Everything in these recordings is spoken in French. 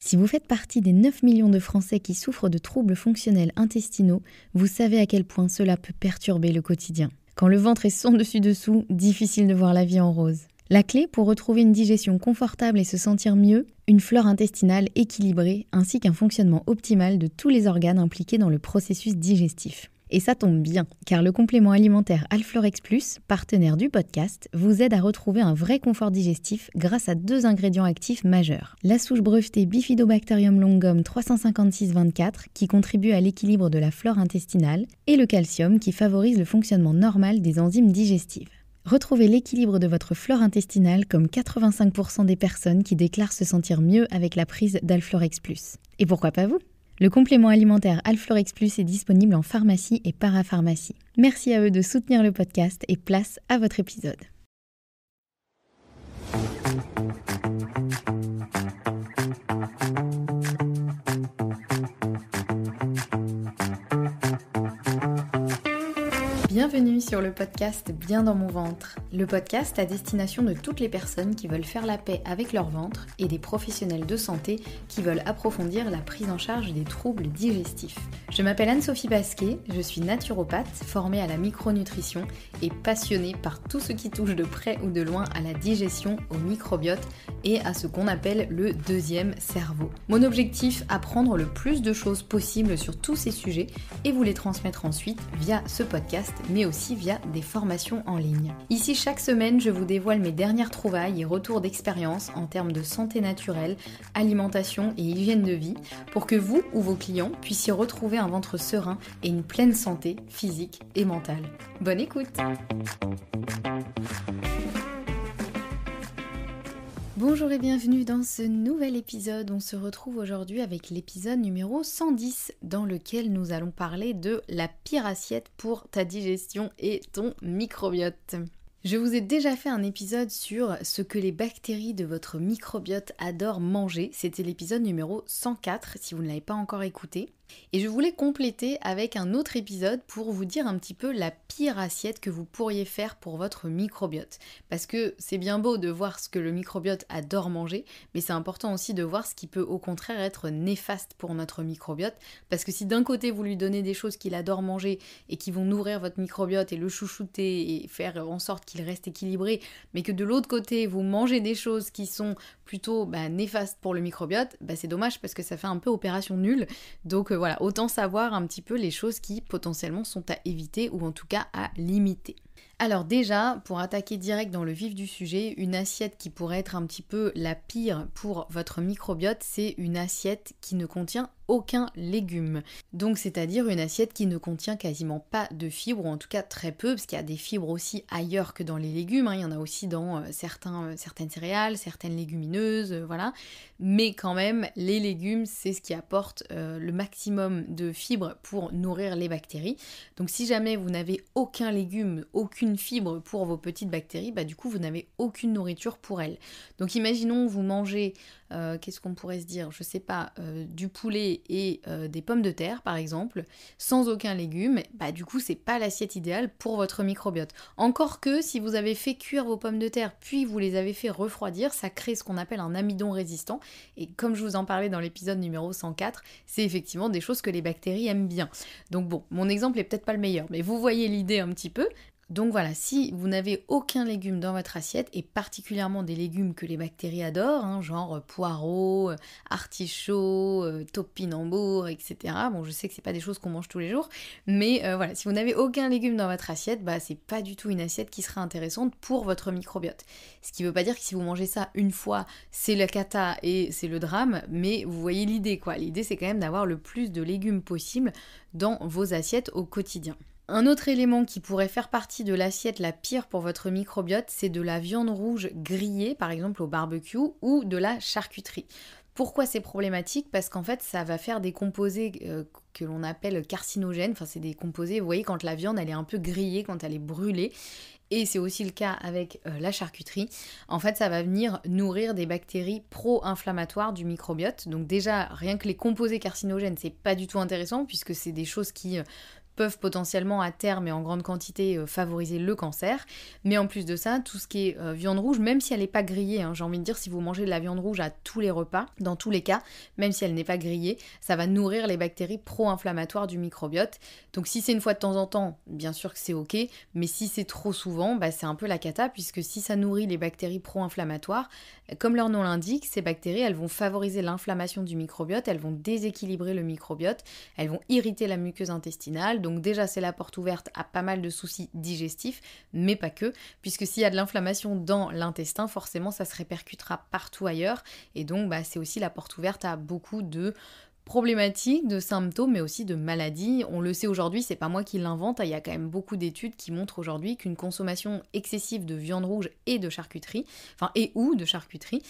Si vous faites partie des 9 millions de Français qui souffrent de troubles fonctionnels intestinaux, vous savez à quel point cela peut perturber le quotidien. Quand le ventre est son dessus-dessous, difficile de voir la vie en rose. La clé pour retrouver une digestion confortable et se sentir mieux, une flore intestinale équilibrée ainsi qu'un fonctionnement optimal de tous les organes impliqués dans le processus digestif. Et ça tombe bien, car le complément alimentaire Alflorex Plus, partenaire du podcast, vous aide à retrouver un vrai confort digestif grâce à 2 ingrédients actifs majeurs. La souche brevetée Bifidobacterium longum 356-24 qui contribue à l'équilibre de la flore intestinale et le calcium qui favorise le fonctionnement normal des enzymes digestives. Retrouvez l'équilibre de votre flore intestinale comme 85% des personnes qui déclarent se sentir mieux avec la prise d'Alflorex Plus. Et pourquoi pas vous ? Le complément alimentaire Alflorex Plus est disponible en pharmacie et parapharmacie. Merci à eux de soutenir le podcast et place à votre épisode. Bienvenue sur le podcast Bien dans mon ventre, le podcast à destination de toutes les personnes qui veulent faire la paix avec leur ventre et des professionnels de santé qui veulent approfondir la prise en charge des troubles digestifs. Je m'appelle Anne-Sophie Basquet, je suis naturopathe, formée à la micronutrition et passionnée par tout ce qui touche de près ou de loin à la digestion, au microbiote et à ce qu'on appelle le deuxième cerveau. Mon objectif, apprendre le plus de choses possibles sur tous ces sujets et vous les transmettre ensuite via ce podcast, mais aussi via des formations en ligne. Ici, chaque semaine, je vous dévoile mes dernières trouvailles et retours d'expérience en termes de santé naturelle, alimentation et hygiène de vie, pour que vous ou vos clients puissiez retrouver un ventre serein et une pleine santé physique et mentale. Bonne écoute! Bonjour et bienvenue dans ce nouvel épisode. On se retrouve aujourd'hui avec l'épisode numéro 110 dans lequel nous allons parler de la pire assiette pour ta digestion et ton microbiote. Je vous ai déjà fait un épisode sur ce que les bactéries de votre microbiote adorent manger. C'était l'épisode numéro 104 si vous ne l'avez pas encore écouté. Et je voulais compléter avec un autre épisode pour vous dire un petit peu la pire assiette que vous pourriez faire pour votre microbiote. Parce que c'est bien beau de voir ce que le microbiote adore manger, mais c'est important aussi de voir ce qui peut au contraire être néfaste pour notre microbiote. Parce que si d'un côté vous lui donnez des choses qu'il adore manger et qui vont nourrir votre microbiote et le chouchouter et faire en sorte qu'il reste équilibré, mais que de l'autre côté vous mangez des choses qui sont plutôt néfastes pour le microbiote, c'est dommage parce que ça fait un peu opération nulle. Donc voilà, autant savoir un petit peu les choses qui potentiellement sont à éviter ou en tout cas à limiter. Alors déjà, pour attaquer direct dans le vif du sujet, une assiette qui pourrait être un petit peu la pire pour votre microbiote, c'est une assiette qui ne contient aucun légume. Donc c'est-à-dire une assiette qui ne contient quasiment pas de fibres, ou en tout cas très peu, parce qu'il y a des fibres aussi ailleurs que dans les légumes, il y en a aussi dans certaines céréales, certaines légumineuses, voilà. Mais quand même, les légumes, c'est ce qui apporte le maximum de fibres pour nourrir les bactéries. Donc si jamais vous n'avez aucun légume, aucune fibre pour vos petites bactéries, du coup vous n'avez aucune nourriture pour elles. Donc imaginons vous mangez, qu'est-ce qu'on pourrait se dire, je sais pas, du poulet et des pommes de terre par exemple, sans aucun légume, du coup c'est pas l'assiette idéale pour votre microbiote. Encore que si vous avez fait cuire vos pommes de terre puis vous les avez fait refroidir, ça crée ce qu'on appelle un amidon résistant, et comme je vous en parlais dans l'épisode numéro 104, c'est effectivement des choses que les bactéries aiment bien. Donc bon, mon exemple est peut-être pas le meilleur, mais vous voyez l'idée un petit peu. Donc voilà, si vous n'avez aucun légume dans votre assiette, et particulièrement des légumes que les bactéries adorent, genre poireaux, artichauts, topinambour, etc. Bon, je sais que c'est pas des choses qu'on mange tous les jours, mais voilà, si vous n'avez aucun légume dans votre assiette, c'est pas du tout une assiette qui sera intéressante pour votre microbiote. Ce qui veut pas dire que si vous mangez ça une fois, c'est la cata et c'est le drame, mais vous voyez l'idée quoi. L'idée c'est quand même d'avoir le plus de légumes possible dans vos assiettes au quotidien. Un autre élément qui pourrait faire partie de l'assiette la pire pour votre microbiote, c'est de la viande rouge grillée, par exemple au barbecue, ou de la charcuterie. Pourquoi c'est problématique ? Parce qu'en fait, ça va faire des composés que l'on appelle carcinogènes. Enfin, c'est des composés, vous voyez, quand la viande elle est un peu grillée, quand elle est brûlée. Et c'est aussi le cas avec la charcuterie. En fait, ça va venir nourrir des bactéries pro-inflammatoires du microbiote. Donc déjà, rien que les composés carcinogènes, c'est pas du tout intéressant, puisque c'est des choses qui peuvent potentiellement à terme et en grande quantité favoriser le cancer. Mais en plus de ça, tout ce qui est viande rouge, même si elle n'est pas grillée, j'ai envie de dire, si vous mangez de la viande rouge à tous les repas, dans tous les cas, même si elle n'est pas grillée, ça va nourrir les bactéries pro-inflammatoires du microbiote. Donc si c'est une fois de temps en temps, bien sûr que c'est ok, mais si c'est trop souvent, c'est un peu la cata, puisque si ça nourrit les bactéries pro-inflammatoires, comme leur nom l'indique, ces bactéries, elles vont favoriser l'inflammation du microbiote, elles vont déséquilibrer le microbiote, elles vont irriter la muqueuse intestinale, donc déjà c'est la porte ouverte à pas mal de soucis digestifs, mais pas que, puisque s'il y a de l'inflammation dans l'intestin, forcément ça se répercutera partout ailleurs, et donc c'est aussi la porte ouverte à beaucoup de problématiques, de symptômes, mais aussi de maladies. On le sait aujourd'hui, c'est pas moi qui l'invente, il y a quand même beaucoup d'études qui montrent aujourd'hui qu'une consommation excessive de viande rouge et de charcuterie, ou de charcuterie,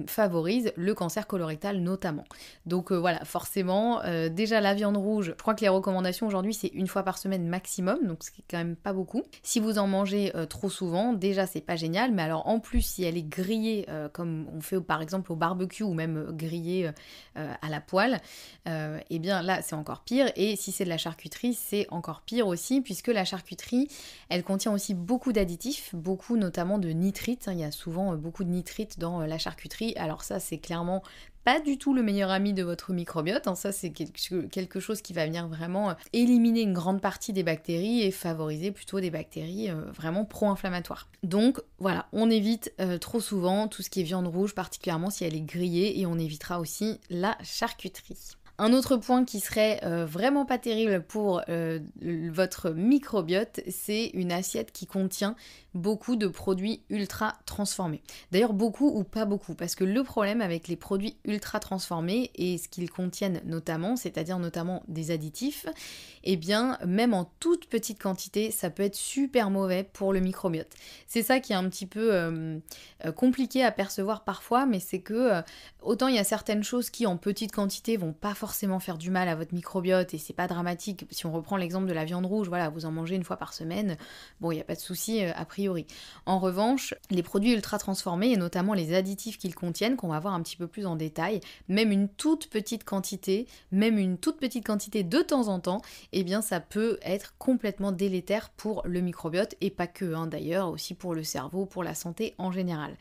favorise le cancer colorectal notamment. Donc voilà, forcément, déjà la viande rouge, je crois que les recommandations aujourd'hui c'est une fois par semaine maximum, donc ce qui est quand même pas beaucoup. Si vous en mangez trop souvent, déjà c'est pas génial, mais alors en plus si elle est grillée comme on fait par exemple au barbecue ou même grillée à la poêle, et bien là c'est encore pire, et si c'est de la charcuterie c'est encore pire aussi, puisque la charcuterie elle contient aussi beaucoup d'additifs, beaucoup notamment de nitrites, il y a souvent beaucoup de nitrites dans la charcuterie, alors ça c'est clairement pas du tout le meilleur ami de votre microbiote, ça c'est quelque chose qui va venir vraiment éliminer une grande partie des bactéries et favoriser plutôt des bactéries vraiment pro-inflammatoires. Donc voilà, on évite trop souvent tout ce qui est viande rouge, particulièrement si elle est grillée, et on évitera aussi la charcuterie. Un autre point qui serait vraiment pas terrible pour votre microbiote, c'est une assiette qui contient beaucoup de produits ultra transformés. D'ailleurs beaucoup ou pas beaucoup, parce que le problème avec les produits ultra transformés et ce qu'ils contiennent notamment, c'est-à-dire notamment des additifs, eh bien même en toute petite quantité, ça peut être super mauvais pour le microbiote. C'est ça qui est un petit peu compliqué à percevoir parfois, mais c'est que autant il y a certaines choses qui en petite quantité vont pas forcément faire du mal à votre microbiote et c'est pas dramatique. Si on reprend l'exemple de la viande rouge, voilà, vous en mangez une fois par semaine, bon, il n'y a pas de souci a priori. En revanche, les produits ultra transformés et notamment les additifs qu'ils contiennent, qu'on va voir un petit peu plus en détail, même une toute petite quantité de temps en temps, eh bien ça peut être complètement délétère pour le microbiote et pas que, d'ailleurs, aussi pour le cerveau, pour la santé en général.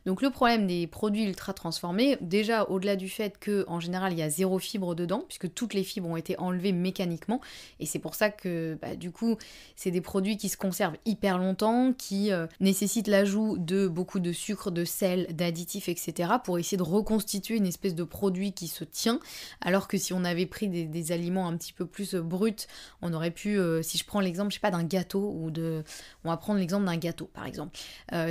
Donc le problème des produits ultra transformés, déjà au-delà du fait qu'en général il y a zéro fibre dedans, puisque toutes les fibres ont été enlevées mécaniquement, et c'est pour ça que du coup c'est des produits qui se conservent hyper longtemps, qui nécessitent l'ajout de beaucoup de sucre, de sel, d'additifs, etc. pour essayer de reconstituer une espèce de produit qui se tient, alors que si on avait pris des aliments un petit peu plus bruts, on aurait pu, si je prends l'exemple, je sais pas, d'un gâteau, on va prendre l'exemple d'un gâteau par exemple.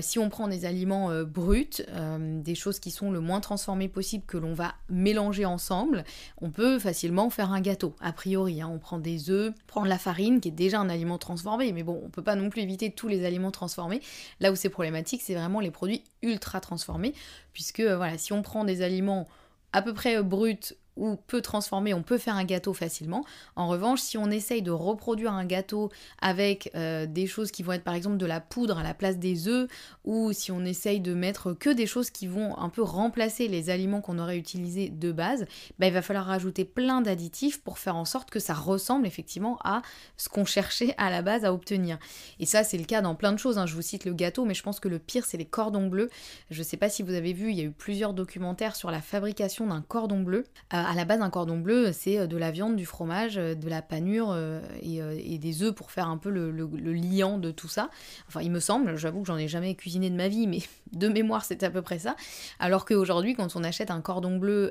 Si on prend des aliments bruts, des choses qui sont le moins transformées possible, que l'on va mélanger ensemble, on peut facilement faire un gâteau, a priori. On prend des œufs, prendre la farine, qui est déjà un aliment transformé, mais bon, on peut pas non plus éviter tous les aliments transformés. Là où c'est problématique, c'est vraiment les produits ultra transformés, puisque voilà, si on prend des aliments à peu près bruts ou peu transformé, on peut faire un gâteau facilement. En revanche, si on essaye de reproduire un gâteau avec des choses qui vont être par exemple de la poudre à la place des œufs, ou si on essaye de mettre que des choses qui vont un peu remplacer les aliments qu'on aurait utilisés de base, il va falloir rajouter plein d'additifs pour faire en sorte que ça ressemble effectivement à ce qu'on cherchait à la base à obtenir. Et ça, c'est le cas dans plein de choses, Je vous cite le gâteau, mais je pense que le pire, c'est les cordons bleus. Je sais pas si vous avez vu, il y a eu plusieurs documentaires sur la fabrication d'un cordon bleu. À la base, un cordon bleu, c'est de la viande, du fromage, de la panure et des œufs pour faire un peu le liant de tout ça. Enfin, il me semble, j'avoue que j'en ai jamais cuisiné de ma vie, mais de mémoire, c'est à peu près ça. Alors qu'aujourd'hui, quand on achète un cordon bleu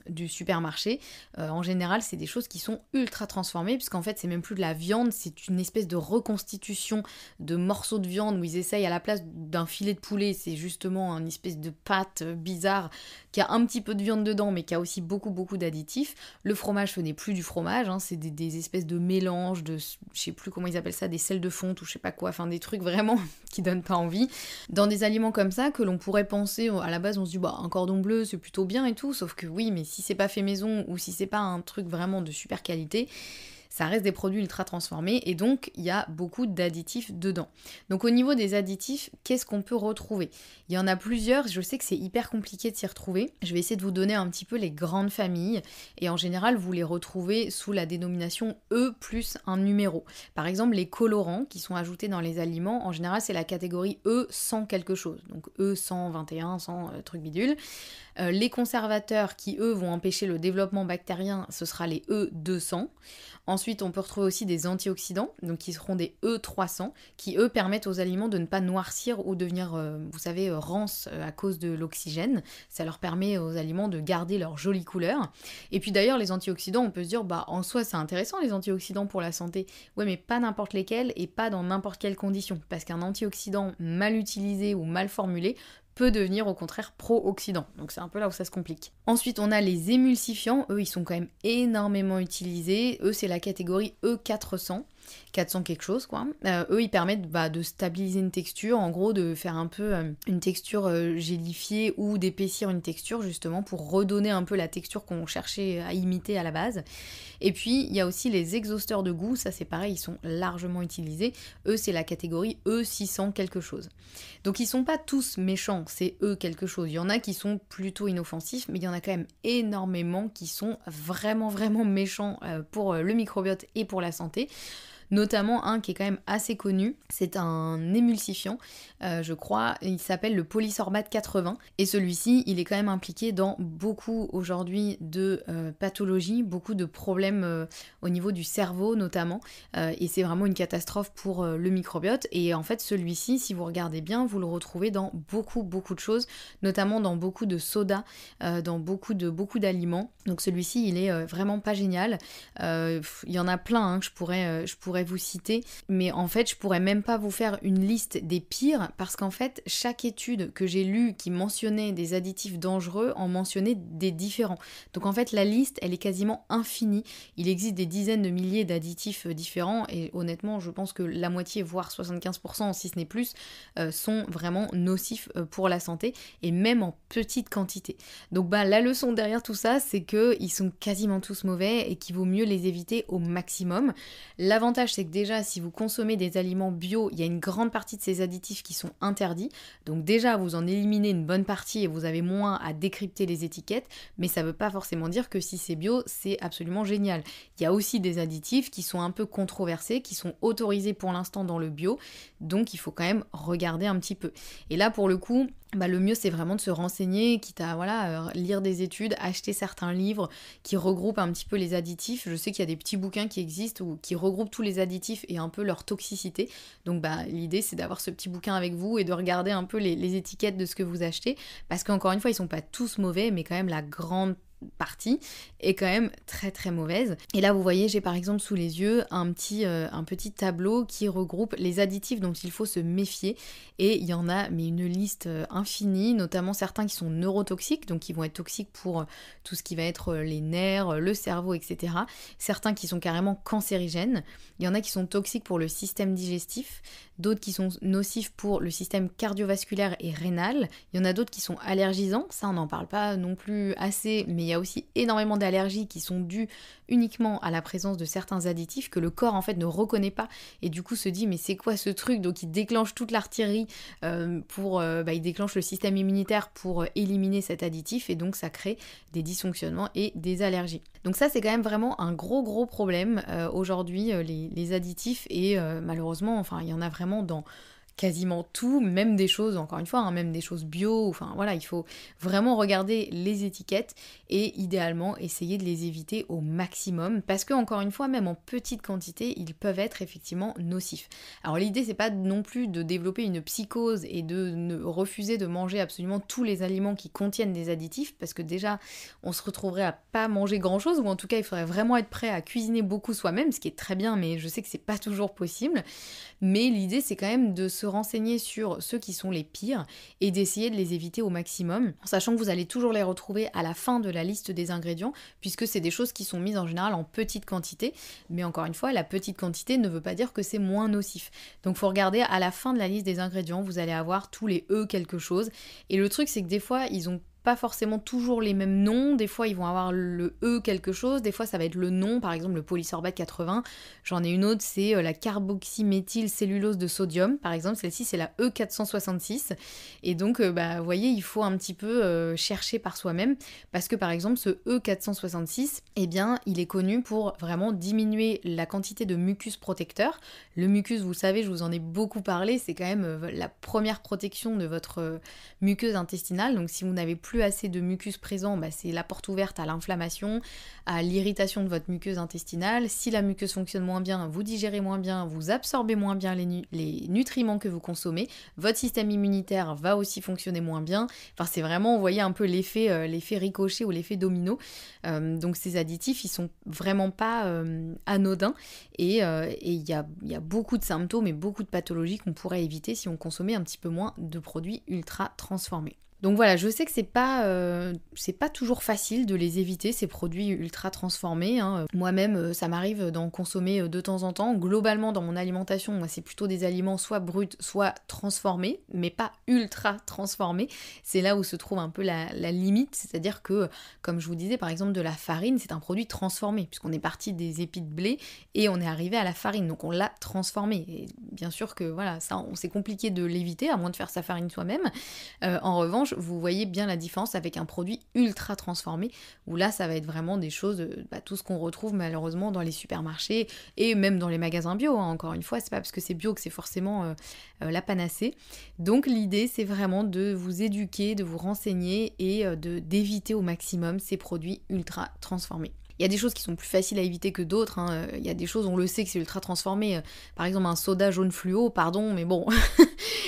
du supermarché, en général, c'est des choses qui sont ultra transformées, puisqu'en fait, c'est même plus de la viande, c'est une espèce de reconstitution de morceaux de viande où ils essayent à la place d'un filet de poulet, c'est justement une espèce de pâte bizarre qui a un petit peu de viande dedans, mais qui a aussi beaucoup d'additifs. Le fromage, ce n'est plus du fromage, c'est des espèces de mélanges, de, je sais plus comment ils appellent ça, des sels de fonte ou je sais pas quoi, enfin des trucs vraiment qui donnent pas envie. Dans des aliments comme ça, que l'on pourrait penser, à la base on se dit, un cordon bleu c'est plutôt bien et tout, sauf que oui, mais si c'est pas fait maison ou si c'est pas un truc vraiment de super qualité, ça reste des produits ultra transformés et donc il y a beaucoup d'additifs dedans. Donc au niveau des additifs, qu'est-ce qu'on peut retrouver? Il y en a plusieurs, je sais que c'est hyper compliqué de s'y retrouver. Je vais essayer de vous donner un petit peu les grandes familles et en général vous les retrouvez sous la dénomination E plus un numéro. Par exemple les colorants qui sont ajoutés dans les aliments, en général c'est la catégorie E 100 quelque chose, donc E 121, 100 truc bidule. Les conservateurs qui eux vont empêcher le développement bactérien, ce sera les E200. Ensuite, on peut retrouver aussi des antioxydants, donc qui seront des E300, qui eux permettent aux aliments de ne pas noircir ou devenir, vous savez, rances à cause de l'oxygène. Ça leur permet aux aliments de garder leur jolie couleur. Et puis d'ailleurs, les antioxydants, on peut se dire, bah en soi c'est intéressant les antioxydants pour la santé. Ouais, mais pas n'importe lesquels et pas dans n'importe quelle condition. Parce qu'un antioxydant mal utilisé ou mal formulé peut devenir au contraire pro-oxydant. Donc c'est un peu là où ça se complique. Ensuite, on a les émulsifiants. Eux, ils sont quand même énormément utilisés. Eux, c'est la catégorie E400. 400 quelque chose quoi. Eux ils permettent de stabiliser une texture, en gros de faire un peu une texture gélifiée ou d'épaissir une texture justement pour redonner un peu la texture qu'on cherchait à imiter à la base. Et puis il y a aussi les exhausteurs de goût, ça c'est pareil, ils sont largement utilisés. Eux c'est la catégorie E600 quelque chose. Donc ils sont pas tous méchants, c'est eux quelque chose. Il y en a qui sont plutôt inoffensifs, mais il y en a quand même énormément qui sont vraiment méchants pour le microbiote et pour la santé. Notamment un qui est quand même assez connu, c'est un émulsifiant, je crois, il s'appelle le polysorbate 80, et celui-ci, il est quand même impliqué dans beaucoup aujourd'hui de pathologies, beaucoup de problèmes au niveau du cerveau notamment, et c'est vraiment une catastrophe pour le microbiote, et en fait celui-ci, si vous regardez bien, vous le retrouvez dans beaucoup de choses, notamment dans beaucoup de sodas, dans beaucoup d'aliments, donc celui-ci, il est vraiment pas génial, il y en a plein que je pourrais vous citer, mais en fait je pourrais même pas vous faire une liste des pires parce qu'en fait chaque étude que j'ai lue qui mentionnait des additifs dangereux en mentionnait des différents. Donc en fait la liste elle est quasiment infinie, il existe des dizaines de milliers d'additifs différents et honnêtement je pense que la moitié voire 75% si ce n'est plus sont vraiment nocifs pour la santé et même en petite quantité. Donc la leçon derrière tout ça c'est que ils sont quasiment tous mauvais et qu'il vaut mieux les éviter au maximum. L'avantage c'est que déjà si vous consommez des aliments bio, il y a une grande partie de ces additifs qui sont interdits, donc déjà vous en éliminez une bonne partie et vous avez moins à décrypter les étiquettes, mais ça veut pas forcément dire que si c'est bio, c'est absolument génial. Il y a aussi des additifs qui sont un peu controversés, qui sont autorisés pour l'instant dans le bio, donc il faut quand même regarder un petit peu. Et là pour le coup, le mieux c'est vraiment de se renseigner, quitte à lire des études, acheter certains livres qui regroupent un petit peu les additifs. Je sais qu'il y a des petits bouquins qui existent ou qui regroupent tous les additifs et un peu leur toxicité. Donc l'idée c'est d'avoir ce petit bouquin avec vous et de regarder un peu les étiquettes de ce que vous achetez, parce qu'encore une fois ils sont pas tous mauvais, mais quand même la grande partie est quand même très mauvaise. Et là vous voyez j'ai par exemple sous les yeux un petit tableau qui regroupe les additifs dont il faut se méfier et il y en a mais une liste infinie, notamment certains qui sont neurotoxiques, donc qui vont être toxiques pour tout ce qui va être les nerfs, le cerveau, etc. Certains qui sont carrément cancérigènes, il y en a qui sont toxiques pour le système digestif, d'autres qui sont nocifs pour le système cardiovasculaire et rénal, il y en a d'autres qui sont allergisants, ça on n'en parle pas non plus assez, mais il y a aussi énormément d'allergies qui sont dues uniquement à la présence de certains additifs que le corps en fait ne reconnaît pas et du coup se dit mais c'est quoi ce truc, donc il déclenche toute l'artillerie il déclenche le système immunitaire pour éliminer cet additif et donc ça crée des dysfonctionnements et des allergies. Donc ça c'est quand même vraiment un gros problème aujourd'hui les additifs et malheureusement il y en a vraiment dans quasiment tout, même des choses, encore une fois, même des choses bio, il faut vraiment regarder les étiquettes et idéalement essayer de les éviter au maximum parce que, encore une fois, même en petite quantité, ils peuvent être effectivement nocifs. Alors l'idée, c'est pas non plus de développer une psychose et de refuser de manger absolument tous les aliments qui contiennent des additifs parce que déjà, on se retrouverait à pas manger grand-chose ou en tout cas, il faudrait vraiment être prêt à cuisiner beaucoup soi-même, ce qui est très bien, mais je sais que c'est pas toujours possible. Mais l'idée, c'est quand même de se renseigner sur ceux qui sont les pires et d'essayer de les éviter au maximum, en sachant que vous allez toujours les retrouver à la fin de la liste des ingrédients, puisque c'est des choses qui sont mises en général en petite quantité, mais encore une fois, la petite quantité ne veut pas dire que c'est moins nocif. Donc faut regarder à la fin de la liste des ingrédients, vous allez avoir tous les E quelque chose, et le truc c'est que des fois, ils ont pas forcément toujours les mêmes noms, des fois ils vont avoir le E quelque chose, des fois ça va être le nom, par exemple le polysorbate 80, j'en ai une autre, c'est la carboxyméthylcellulose de sodium, par exemple, celle-ci c'est la E466, et donc vous voyez, il faut un petit peu chercher par soi-même, parce que par exemple ce E466, eh bien il est connu pour vraiment diminuer la quantité de mucus protecteur. Le mucus, vous savez, je vous en ai beaucoup parlé, c'est quand même la première protection de votre muqueuse intestinale, donc si vous n'avez plus assez de mucus présent, c'est la porte ouverte à l'inflammation, à l'irritation de votre muqueuse intestinale. Si la muqueuse fonctionne moins bien, vous digérez moins bien, vous absorbez moins bien les nutriments que vous consommez, votre système immunitaire va aussi fonctionner moins bien. Enfin, c'est vraiment, vous voyez un peu l'effet ricochet ou l'effet domino. Donc ces additifs, ils sont vraiment pas anodins, et il y a beaucoup de symptômes et beaucoup de pathologies qu'on pourrait éviter si on consommait un petit peu moins de produits ultra transformés. Donc voilà, je sais que c'est pas toujours facile de les éviter, ces produits ultra transformés, hein. Moi-même, ça m'arrive d'en consommer de temps en temps. Globalement, dans mon alimentation, moi, c'est plutôt des aliments soit bruts, soit transformés, mais pas ultra transformés. C'est là où se trouve un peu la limite, c'est-à-dire que, comme je vous disais, par exemple, de la farine, c'est un produit transformé, puisqu'on est parti des épis de blé et on est arrivé à la farine, donc on l'a transformé. Et bien sûr que voilà, ça, c'est compliqué de l'éviter, à moins de faire sa farine soi-même. En revanche, vous voyez bien la différence avec un produit ultra transformé, où là ça va être vraiment des choses, tout ce qu'on retrouve malheureusement dans les supermarchés et même dans les magasins bio, hein. Encore une fois, c'est pas parce que c'est bio que c'est forcément la panacée. Donc l'idée, c'est vraiment de vous éduquer, de vous renseigner et d'éviter au maximum ces produits ultra transformés. Il y a des choses qui sont plus faciles à éviter que d'autres, hein. Il y a des choses, on le sait que c'est ultra transformé. Par exemple, un soda jaune fluo, pardon, mais bon,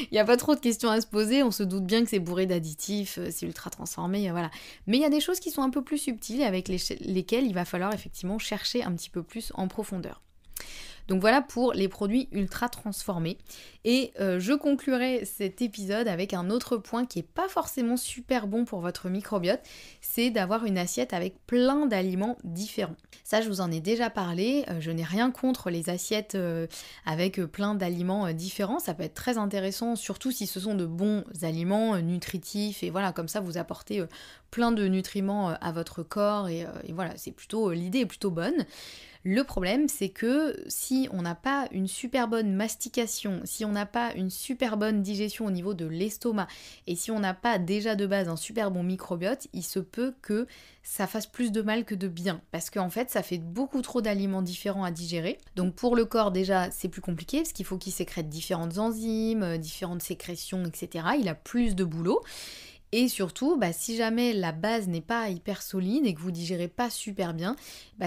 il n'y a pas trop de questions à se poser. On se doute bien que c'est bourré d'additifs, c'est ultra transformé, voilà. Mais il y a des choses qui sont un peu plus subtiles avec lesquelles il va falloir effectivement chercher un petit peu plus en profondeur. Donc voilà pour les produits ultra transformés. Et je conclurai cet épisode avec un autre point qui n'est pas forcément super bon pour votre microbiote, c'est d'avoir une assiette avec plein d'aliments différents. Ça, je vous en ai déjà parlé, je n'ai rien contre les assiettes avec plein d'aliments différents, ça peut être très intéressant, surtout si ce sont de bons aliments nutritifs, et voilà, comme ça vous apportez plein de nutriments à votre corps, et voilà, c'est plutôt, l'idée est plutôt bonne. Le problème, c'est que si on n'a pas une super bonne mastication, si on n'a pas une super bonne digestion au niveau de l'estomac, et si on n'a pas déjà de base un super bon microbiote, il se peut que ça fasse plus de mal que de bien, parce qu'en fait, ça fait beaucoup trop d'aliments différents à digérer. Donc pour le corps, déjà, c'est plus compliqué, parce qu'il faut qu'il sécrète différentes enzymes, différentes sécrétions, etc. Il a plus de boulot. Et surtout, si jamais la base n'est pas hyper solide et que vous digérez pas super bien,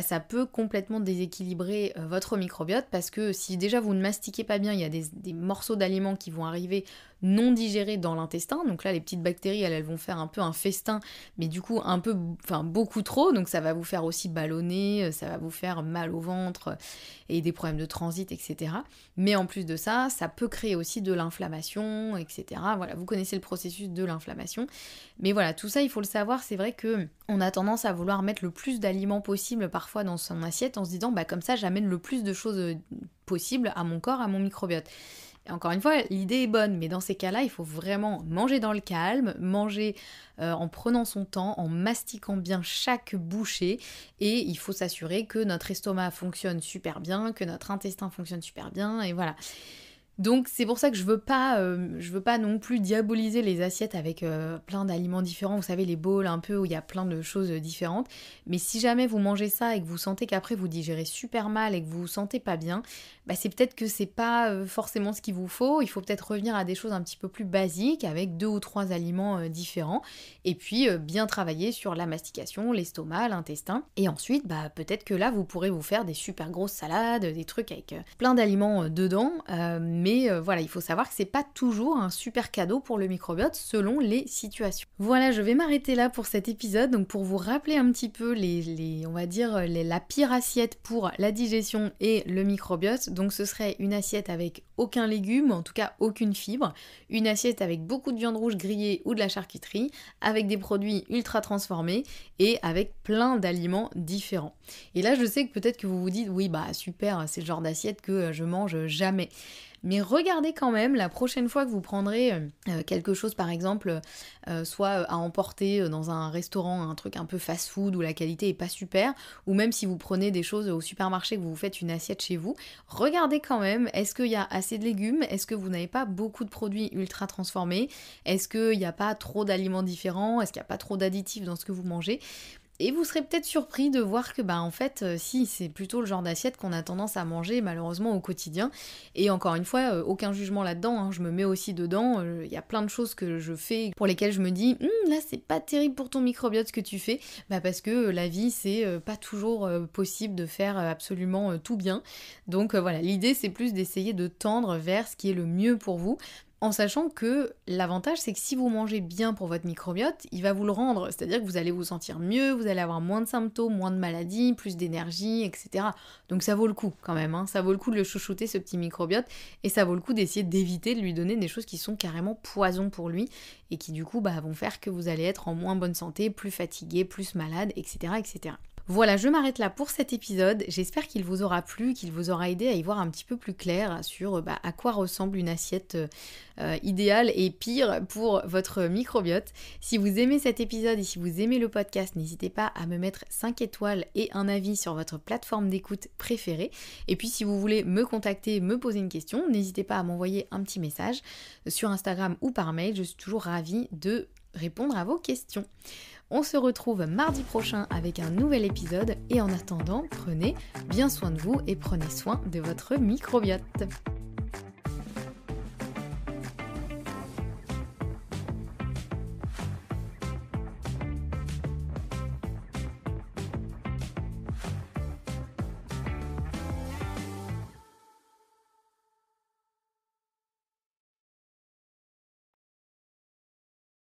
ça peut complètement déséquilibrer votre microbiote, parce que si déjà vous ne mastiquez pas bien, il y a des morceaux d'aliments qui vont arriver non digérés dans l'intestin. Donc là, les petites bactéries, elles vont faire un peu un festin, mais du coup beaucoup trop. Donc ça va vous faire aussi ballonner, ça va vous faire mal au ventre et des problèmes de transit, etc. Mais en plus de ça, ça peut créer aussi de l'inflammation, etc. Voilà, vous connaissez le processus de l'inflammation. Mais voilà, tout ça, il faut le savoir. C'est vrai que on a tendance à vouloir mettre le plus d'aliments possible parfois dans son assiette en se disant comme ça j'amène le plus de choses possibles à mon corps, à mon microbiote. Et encore une fois, l'idée est bonne, mais dans ces cas-là, il faut vraiment manger dans le calme, manger en prenant son temps, en mastiquant bien chaque bouchée, et il faut s'assurer que notre estomac fonctionne super bien, que notre intestin fonctionne super bien, et voilà. Donc c'est pour ça que je veux pas non plus diaboliser les assiettes avec plein d'aliments différents, vous savez, les bowls un peu où il y a plein de choses différentes, mais si jamais vous mangez ça et que vous sentez qu'après vous digérez super mal et que vous vous sentez pas bien, c'est peut-être que c'est pas forcément ce qu'il vous faut. Il faut peut-être revenir à des choses un petit peu plus basiques avec 2 ou 3 aliments différents, et puis bien travailler sur la mastication, l'estomac, l'intestin, et ensuite peut-être que là vous pourrez vous faire des super grosses salades, des trucs avec plein d'aliments dedans, mais voilà, il faut savoir que c'est pas toujours un super cadeau pour le microbiote selon les situations. Voilà, je vais m'arrêter là pour cet épisode, donc pour vous rappeler un petit peu la pire assiette pour la digestion et le microbiote. Donc ce serait une assiette avec aucun légume, en tout cas aucune fibre, une assiette avec beaucoup de viande rouge grillée ou de la charcuterie, avec des produits ultra transformés et avec plein d'aliments différents. Et là je sais que peut-être que vous vous dites oui bah super, c'est le genre d'assiette que je mange jamais. Mais regardez quand même la prochaine fois que vous prendrez quelque chose par exemple, soit à emporter dans un restaurant, un truc un peu fast-food où la qualité est pas super, ou même si vous prenez des choses au supermarché que vous vous faites une assiette chez vous, regardez quand même, est-ce qu'il y a assez de légumes, est-ce que vous n'avez pas beaucoup de produits ultra transformés, est-ce qu'il n'y a pas trop d'aliments différents, est-ce qu'il n'y a pas trop d'additifs dans ce que vous mangez. Et vous serez peut-être surpris de voir que en fait, si, c'est plutôt le genre d'assiette qu'on a tendance à manger malheureusement au quotidien. Et encore une fois, aucun jugement là-dedans, hein, je me mets aussi dedans, il y a plein de choses que je fais pour lesquelles je me dis là c'est pas terrible pour ton microbiote ce que tu fais, parce que la vie c'est pas toujours possible de faire absolument tout bien. Donc voilà, l'idée c'est plus d'essayer de tendre vers ce qui est le mieux pour vous. En sachant que l'avantage, c'est que si vous mangez bien pour votre microbiote, il va vous le rendre. C'est-à-dire que vous allez vous sentir mieux, vous allez avoir moins de symptômes, moins de maladies, plus d'énergie, etc. Donc ça vaut le coup quand même, hein. Ça vaut le coup de le chouchouter, ce petit microbiote, et ça vaut le coup d'essayer d'éviter de lui donner des choses qui sont carrément poison pour lui, et qui du coup vont faire que vous allez être en moins bonne santé, plus fatigué, plus malade, etc. etc. Voilà, je m'arrête là pour cet épisode. J'espère qu'il vous aura plu, qu'il vous aura aidé à y voir un petit peu plus clair sur à quoi ressemble une assiette idéale et pire pour votre microbiote. Si vous aimez cet épisode et si vous aimez le podcast, n'hésitez pas à me mettre 5 étoiles et un avis sur votre plateforme d'écoute préférée. Et puis si vous voulez me contacter, me poser une question, n'hésitez pas à m'envoyer un petit message sur Instagram ou par mail. Je suis toujours ravie de répondre à vos questions. On se retrouve mardi prochain avec un nouvel épisode et en attendant, prenez bien soin de vous et prenez soin de votre microbiote.